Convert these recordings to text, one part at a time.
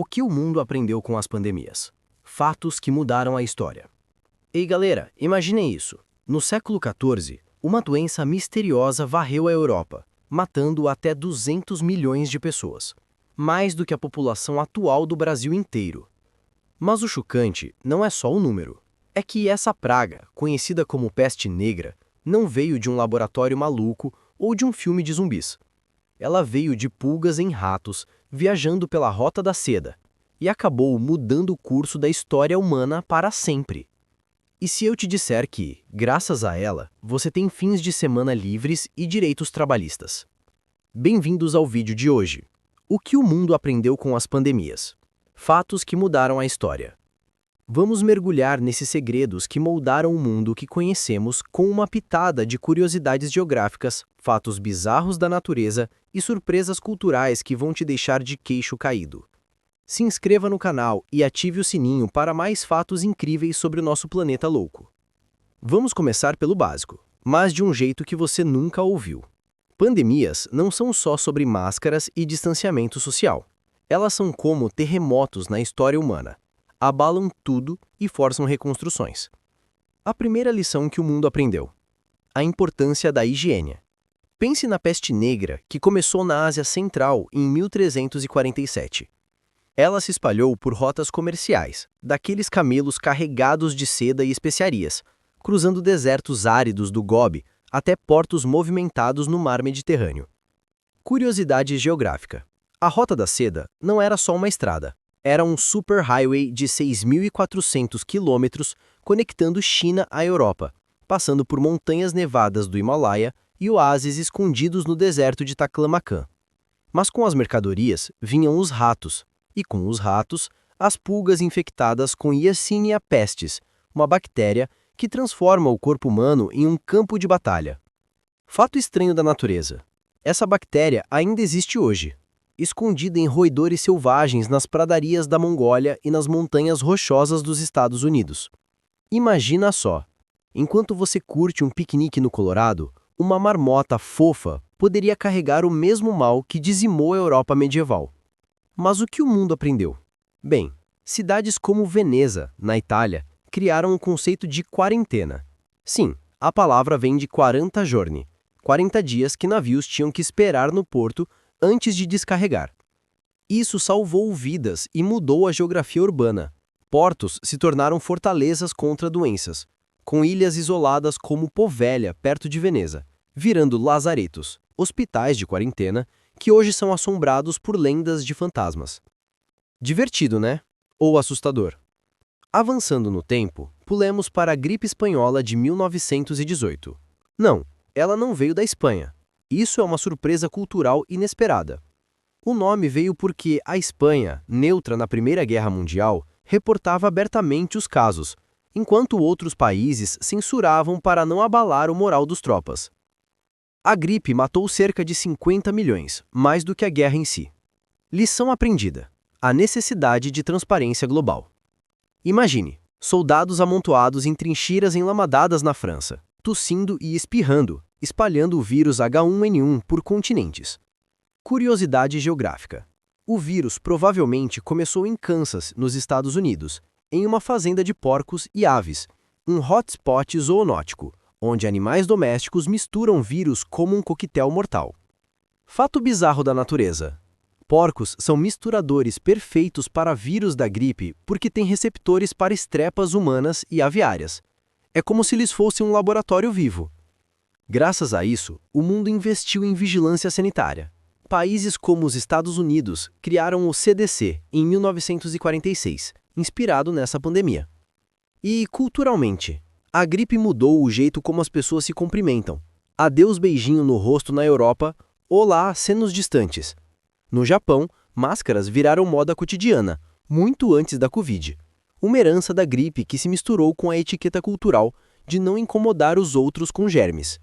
O que o mundo aprendeu com as pandemias? Fatos que mudaram a história. Ei galera, imaginem isso. No século XIV, uma doença misteriosa varreu a Europa, matando até 200 milhões de pessoas. Mais do que a população atual do Brasil inteiro. Mas o chocante não é só o número. É que essa praga, conhecida como peste negra, não veio de um laboratório maluco ou de um filme de zumbis. Ela veio de pulgas em ratos, viajando pela Rota da Seda, e acabou mudando o curso da história humana para sempre. E se eu te disser que, graças a ela, você tem fins de semana livres e direitos trabalhistas? Bem-vindos ao vídeo de hoje. O que o mundo aprendeu com as pandemias? Fatos que mudaram a história. Vamos mergulhar nesses segredos que moldaram o mundo que conhecemos com uma pitada de curiosidades geográficas, fatos bizarros da natureza e surpresas culturais que vão te deixar de queixo caído. Se inscreva no canal e ative o sininho para mais fatos incríveis sobre o nosso planeta louco. Vamos começar pelo básico, mas de um jeito que você nunca ouviu. Pandemias não são só sobre máscaras e distanciamento social. Elas são como terremotos na história humana. Abalam tudo e forçam reconstruções. A primeira lição que o mundo aprendeu: a importância da higiene. Pense na peste negra, que começou na Ásia Central em 1347. Ela se espalhou por rotas comerciais, daqueles camelos carregados de seda e especiarias, cruzando desertos áridos do Gobi até portos movimentados no mar Mediterrâneo. Curiosidade geográfica: a Rota da Seda não era só uma estrada. Era um superhighway de 6.400 quilômetros conectando China à Europa, passando por montanhas nevadas do Himalaia e oásis escondidos no deserto de Taklamakan. Mas com as mercadorias vinham os ratos, e com os ratos, as pulgas infectadas com Yersinia pestis, uma bactéria que transforma o corpo humano em um campo de batalha. Fato estranho da natureza: essa bactéria ainda existe hoje, escondida em roedores selvagens nas pradarias da Mongólia e nas montanhas rochosas dos Estados Unidos. Imagina só, enquanto você curte um piquenique no Colorado, uma marmota fofa poderia carregar o mesmo mal que dizimou a Europa medieval. Mas o que o mundo aprendeu? Bem, cidades como Veneza, na Itália, criaram o conceito de quarentena. Sim, a palavra vem de 40 giorni, 40 dias que navios tinham que esperar no porto antes de descarregar. Isso salvou vidas e mudou a geografia urbana. Portos se tornaram fortalezas contra doenças, com ilhas isoladas como Poveglia, perto de Veneza, virando lazaretos, hospitais de quarentena, que hoje são assombrados por lendas de fantasmas. Divertido, né? Ou assustador? Avançando no tempo, pulemos para a gripe espanhola de 1918. Não, ela não veio da Espanha. Isso é uma surpresa cultural inesperada. O nome veio porque a Espanha, neutra na Primeira Guerra Mundial, reportava abertamente os casos, enquanto outros países censuravam para não abalar o moral dos tropas. A gripe matou cerca de 50 milhões, mais do que a guerra em si. Lição aprendida: a necessidade de transparência global. Imagine, soldados amontoados em trincheiras enlamadadas na França, tossindo e espirrando, espalhando o vírus H1N1 por continentes. Curiosidade geográfica: o vírus provavelmente começou em Kansas, nos Estados Unidos, em uma fazenda de porcos e aves, um hotspot zoonótico, onde animais domésticos misturam vírus como um coquetel mortal. Fato bizarro da natureza: porcos são misturadores perfeitos para vírus da gripe porque têm receptores para estrepas humanas e aviárias. É como se lhes fosse um laboratório vivo. Graças a isso, o mundo investiu em vigilância sanitária. Países como os Estados Unidos criaram o CDC em 1946, inspirado nessa pandemia. E, culturalmente, a gripe mudou o jeito como as pessoas se cumprimentam. Adeus beijinho no rosto na Europa, olá senos distantes. No Japão, máscaras viraram moda cotidiana, muito antes da Covid. Uma herança da gripe que se misturou com a etiqueta cultural de não incomodar os outros com germes.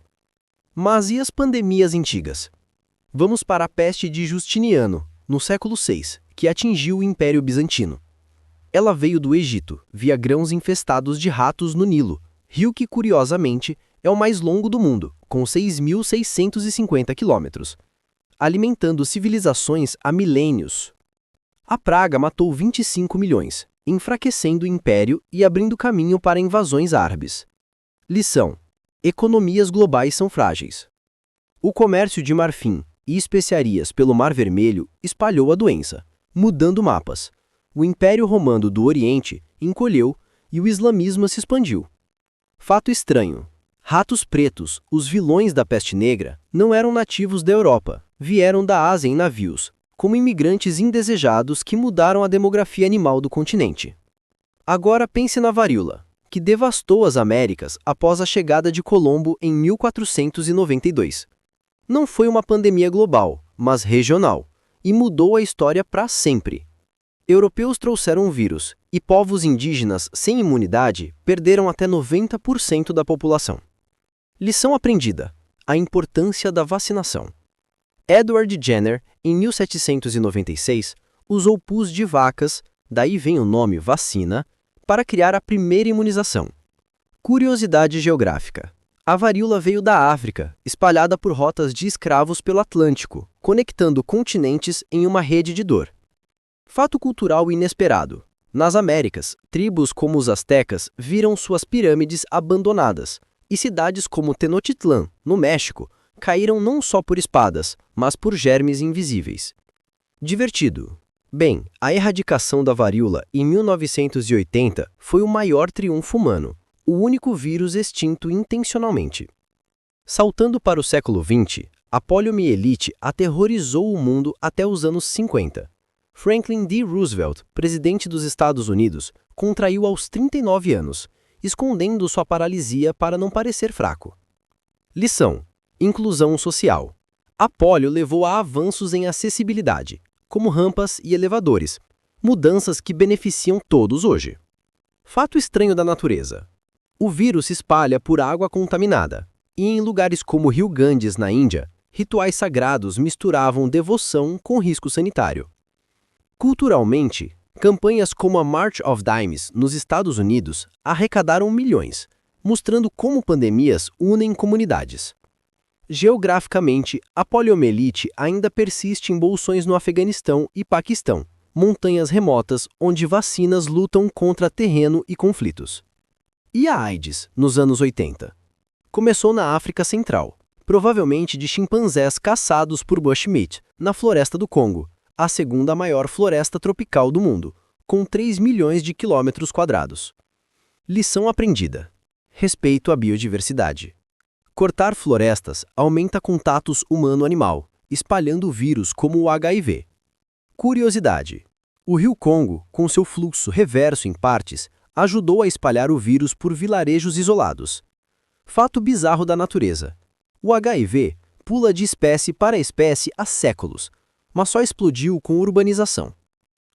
Mas e as pandemias antigas? Vamos para a peste de Justiniano, no século VI, que atingiu o Império Bizantino. Ela veio do Egito, via grãos infestados de ratos no Nilo, rio que, curiosamente, é o mais longo do mundo, com 6.650 quilômetros, alimentando civilizações há milênios. A praga matou 25 milhões, enfraquecendo o império e abrindo caminho para invasões árabes. Lição: economias globais são frágeis. O comércio de marfim e especiarias pelo Mar Vermelho espalhou a doença, mudando mapas. O Império Romano do Oriente encolheu e o islamismo se expandiu. Fato estranho: ratos pretos, os vilões da peste negra, não eram nativos da Europa, vieram da Ásia em navios, como imigrantes indesejados que mudaram a demografia animal do continente. Agora pense na varíola, que devastou as Américas após a chegada de Colombo em 1492. Não foi uma pandemia global, mas regional, e mudou a história para sempre. Europeus trouxeram o vírus, e povos indígenas sem imunidade perderam até 90% da população. Lição aprendida: a importância da vacinação. Edward Jenner, em 1796, usou pus de vacas, daí vem o nome vacina, para criar a primeira imunização. Curiosidade geográfica: a varíola veio da África, espalhada por rotas de escravos pelo Atlântico, conectando continentes em uma rede de dor. Fato cultural inesperado: nas Américas, tribos como os astecas viram suas pirâmides abandonadas, e cidades como Tenochtitlán, no México, caíram não só por espadas, mas por germes invisíveis. Divertido. Bem, a erradicação da varíola em 1980 foi o maior triunfo humano, o único vírus extinto intencionalmente. Saltando para o século XX, a poliomielite aterrorizou o mundo até os anos 50. Franklin D. Roosevelt, presidente dos Estados Unidos, contraiu aos 39 anos, escondendo sua paralisia para não parecer fraco. Lição: inclusão social. A polio levou a avanços em acessibilidade, como rampas e elevadores, mudanças que beneficiam todos hoje. Fato estranho da natureza: o vírus se espalha por água contaminada, e em lugares como o Rio Ganges, na Índia, rituais sagrados misturavam devoção com risco sanitário. Culturalmente, campanhas como a March of Dimes nos Estados Unidos arrecadaram milhões, mostrando como pandemias unem comunidades. Geograficamente, a poliomielite ainda persiste em bolsões no Afeganistão e Paquistão, montanhas remotas onde vacinas lutam contra terreno e conflitos. E a AIDS, nos anos 80? Começou na África Central, provavelmente de chimpanzés caçados por bushmeat, na floresta do Congo, a segunda maior floresta tropical do mundo, com 3 milhões de quilômetros quadrados. Lição aprendida: respeito à biodiversidade. Cortar florestas aumenta contatos humano-animal, espalhando o vírus como o HIV. Curiosidade: o rio Congo, com seu fluxo reverso em partes, ajudou a espalhar o vírus por vilarejos isolados. Fato bizarro da natureza: o HIV pula de espécie para espécie há séculos, mas só explodiu com urbanização.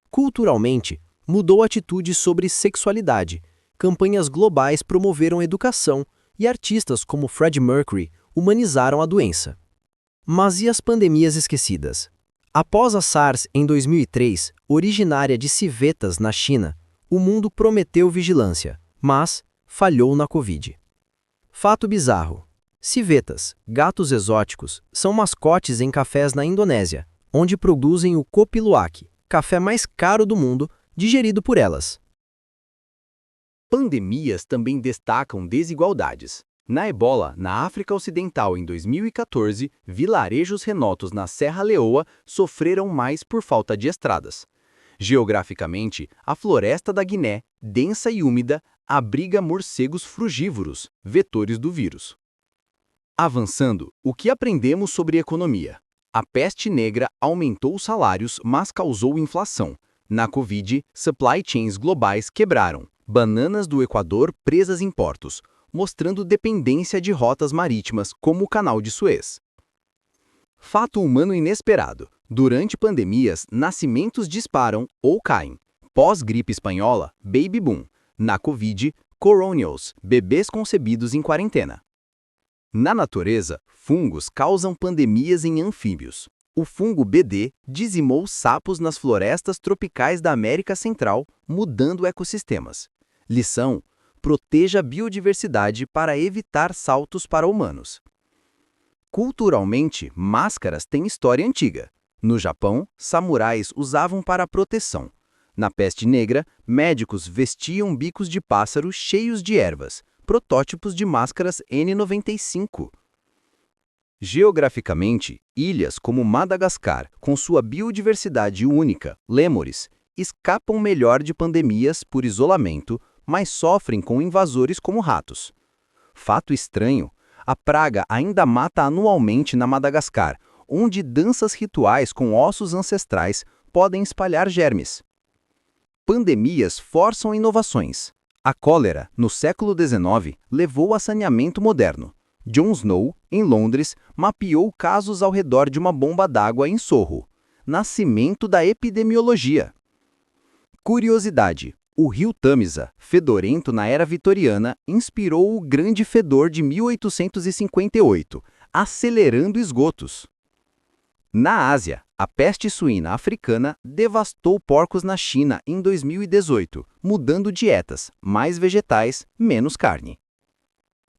Culturalmente, mudou atitudes sobre sexualidade, campanhas globais promoveram educação e artistas como Freddie Mercury humanizaram a doença. Mas e as pandemias esquecidas? Após a SARS em 2003, originária de civetas na China, o mundo prometeu vigilância, mas falhou na Covid. Fato bizarro: civetas, gatos exóticos, são mascotes em cafés na Indonésia, onde produzem o Kopi Luwak, café mais caro do mundo, digerido por elas. Pandemias também destacam desigualdades. Na Ebola, na África Ocidental em 2014, vilarejos remotos na Serra Leoa sofreram mais por falta de estradas. Geograficamente, a floresta da Guiné, densa e úmida, abriga morcegos frugívoros, vetores do vírus. Avançando, o que aprendemos sobre economia? A peste negra aumentou os salários, mas causou inflação. Na Covid, supply chains globais quebraram. Bananas do Equador presas em portos, mostrando dependência de rotas marítimas como o Canal de Suez. Fato humano inesperado: durante pandemias, nascimentos disparam ou caem. Pós-gripe espanhola, baby boom. Na Covid, coronials, bebês concebidos em quarentena. Na natureza, fungos causam pandemias em anfíbios. O fungo BD dizimou sapos nas florestas tropicais da América Central, mudando ecossistemas. Lição: proteja a biodiversidade para evitar saltos para humanos. Culturalmente, máscaras têm história antiga. No Japão, samurais usavam para proteção. Na peste negra, médicos vestiam bicos de pássaro cheios de ervas, protótipos de máscaras N95. Geograficamente, ilhas como Madagascar, com sua biodiversidade única, lêmures, escapam melhor de pandemias por isolamento, mas sofrem com invasores como ratos. Fato estranho, a praga ainda mata anualmente na Madagascar, onde danças rituais com ossos ancestrais podem espalhar germes. Pandemias forçam inovações. A cólera, no século XIX, levou a saneamento moderno. John Snow, em Londres, mapeou casos ao redor de uma bomba d'água em Sorro. Nascimento da epidemiologia. Curiosidade: o rio Tâmisa, fedorento na era vitoriana, inspirou o Grande Fedor de 1858, acelerando esgotos. Na Ásia, a peste suína africana devastou porcos na China em 2018, mudando dietas, mais vegetais, menos carne.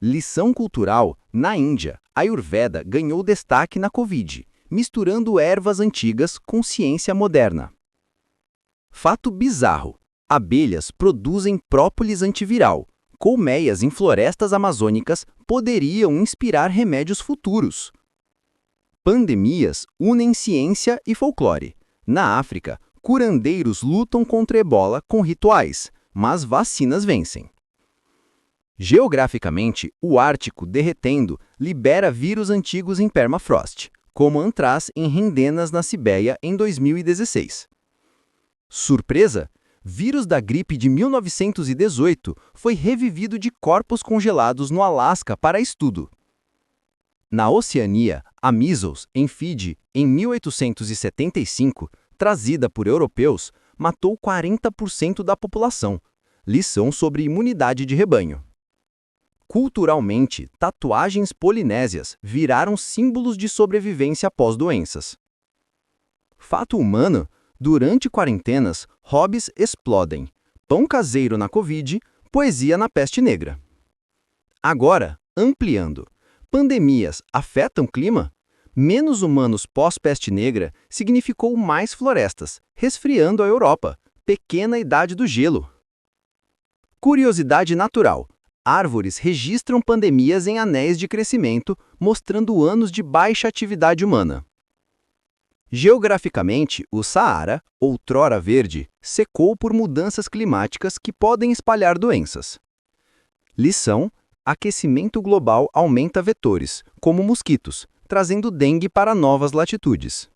Lição cultural: na Índia, a Ayurveda ganhou destaque na Covid, misturando ervas antigas com ciência moderna. Fato bizarro: abelhas produzem própolis antiviral. Colmeias em florestas amazônicas poderiam inspirar remédios futuros. Pandemias unem ciência e folclore. Na África, curandeiros lutam contra ebola com rituais, mas vacinas vencem. Geograficamente, o Ártico derretendo libera vírus antigos em permafrost, como antrás em rendenas na Sibéria em 2016. Surpresa? Vírus da gripe de 1918 foi revivido de corpos congelados no Alasca para estudo. Na Oceania, a measles, em Fiji, em 1875, trazida por europeus, matou 40% da população. Lição sobre imunidade de rebanho. Culturalmente, tatuagens polinésias viraram símbolos de sobrevivência após doenças. Fato humano: durante quarentenas, hobbies explodem. Pão caseiro na Covid, poesia na peste negra. Agora, ampliando. Pandemias afetam o clima? Menos humanos pós-peste negra significou mais florestas, resfriando a Europa. Pequena idade do gelo. Curiosidade natural: árvores registram pandemias em anéis de crescimento, mostrando anos de baixa atividade humana. Geograficamente, o Saara, outrora verde, secou por mudanças climáticas que podem espalhar doenças. Lição: aquecimento global aumenta vetores, como mosquitos, trazendo dengue para novas latitudes.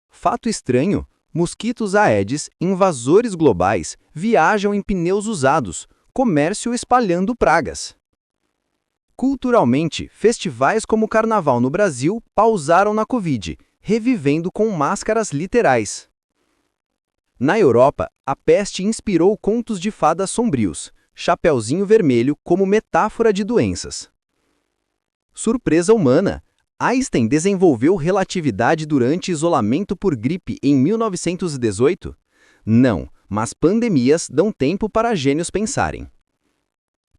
Fato estranho: mosquitos Aedes, invasores globais, viajam em pneus usados, comércio espalhando pragas. Culturalmente, festivais como o Carnaval no Brasil pausaram na Covid, revivendo com máscaras literais. Na Europa, a peste inspirou contos de fadas sombrios, Chapeuzinho Vermelho como metáfora de doenças. Surpresa humana: Einstein desenvolveu relatividade durante isolamento por gripe em 1918? Não, mas pandemias dão tempo para gênios pensarem.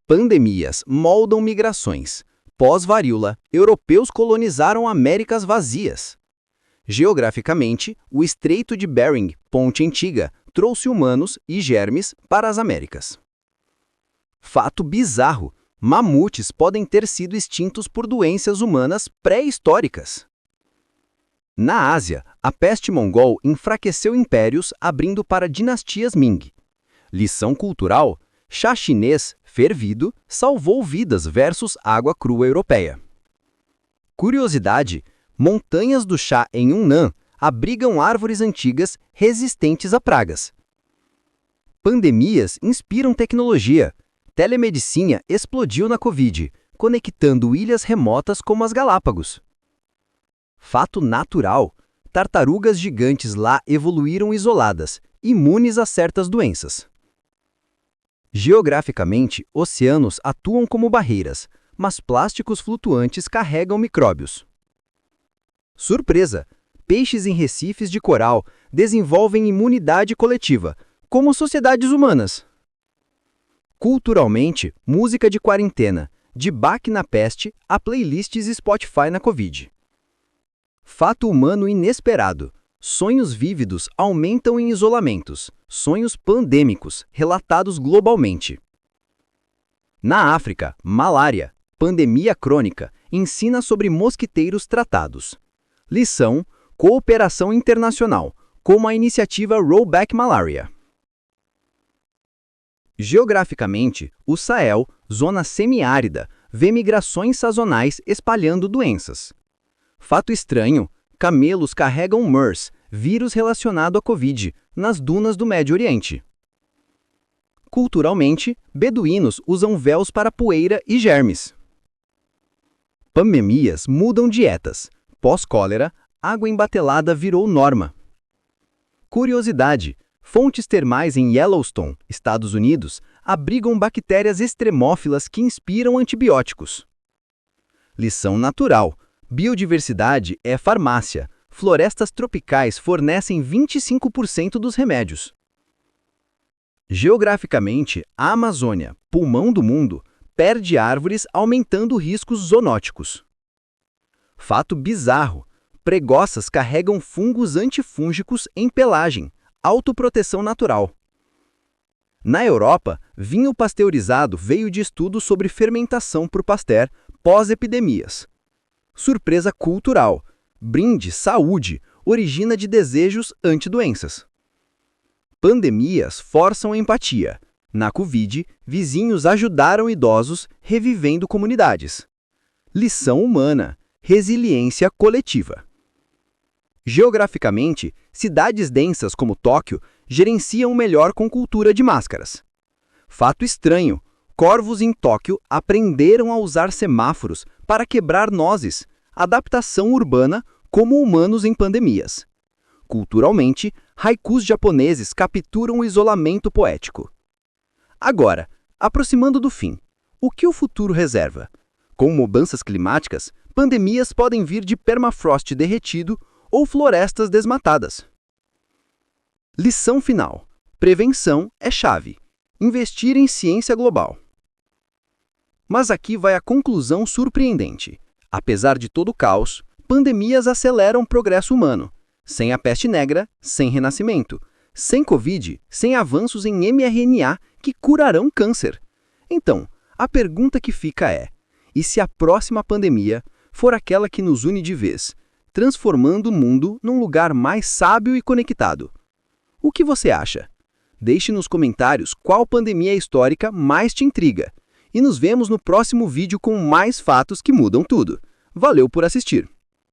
Pandemias moldam migrações. Pós-varíola, europeus colonizaram Américas vazias. Geograficamente, o Estreito de Bering, ponte antiga, trouxe humanos e germes para as Américas. Fato bizarro: mamutes podem ter sido extintos por doenças humanas pré-históricas. Na Ásia, a peste mongol enfraqueceu impérios, abrindo para dinastias Ming. Lição cultural: chá chinês, fervido, salvou vidas versus água crua europeia. Curiosidade: montanhas do chá em Yunnan abrigam árvores antigas resistentes a pragas. Pandemias inspiram tecnologia. Telemedicina explodiu na Covid, conectando ilhas remotas como as Galápagos. Fato natural: tartarugas gigantes lá evoluíram isoladas, imunes a certas doenças. Geograficamente, oceanos atuam como barreiras, mas plásticos flutuantes carregam micróbios. Surpresa: peixes em recifes de coral desenvolvem imunidade coletiva, como sociedades humanas. Culturalmente, música de quarentena, de Bach na peste a playlists Spotify na Covid. Fato humano inesperado. Sonhos vívidos aumentam em isolamentos. Sonhos pandêmicos, relatados globalmente. Na África, malária, pandemia crônica, ensina sobre mosquiteiros tratados. Lição: cooperação internacional, como a iniciativa Rollback Malaria. Geograficamente, o Sahel, zona semiárida, vê migrações sazonais espalhando doenças. Fato estranho: camelos carregam MERS, vírus relacionado à Covid, nas dunas do Médio Oriente. Culturalmente, beduínos usam véus para poeira e germes. Pandemias mudam dietas. Pós-cólera, água embatelada virou norma. Curiosidade: fontes termais em Yellowstone, Estados Unidos, abrigam bactérias extremófilas que inspiram antibióticos. Lição natural: biodiversidade é farmácia. Florestas tropicais fornecem 25% dos remédios. Geograficamente, a Amazônia, pulmão do mundo, perde árvores, aumentando riscos zoonóticos. Fato bizarro: pregoças carregam fungos antifúngicos em pelagem, autoproteção natural. Na Europa, vinho pasteurizado veio de estudos sobre fermentação por Pasteur pós-epidemias. Surpresa cultural: brinde saúde origina de desejos anti-doenças. Pandemias forçam empatia. Na Covid, vizinhos ajudaram idosos, revivendo comunidades. Lição humana: resiliência coletiva. Geograficamente, cidades densas como Tóquio gerenciam melhor com cultura de máscaras. Fato estranho: corvos em Tóquio aprenderam a usar semáforos para quebrar nozes, adaptação urbana como humanos em pandemias. Culturalmente, haikus japoneses capturam o isolamento poético. Agora, aproximando do fim, o que o futuro reserva? Com mudanças climáticas, pandemias podem vir de permafrost derretido ou florestas desmatadas. Lição final: prevenção é chave. Investir em ciência global. Mas aqui vai a conclusão surpreendente. Apesar de todo o caos, pandemias aceleram o progresso humano. Sem a peste negra, sem renascimento. Sem Covid, sem avanços em mRNA que curarão câncer. Então, a pergunta que fica é: e se a próxima pandemia for aquela que nos une de vez, transformando o mundo num lugar mais sábio e conectado? O que você acha? Deixe nos comentários qual pandemia histórica mais te intriga. E nos vemos no próximo vídeo com mais fatos que mudam tudo. Valeu por assistir!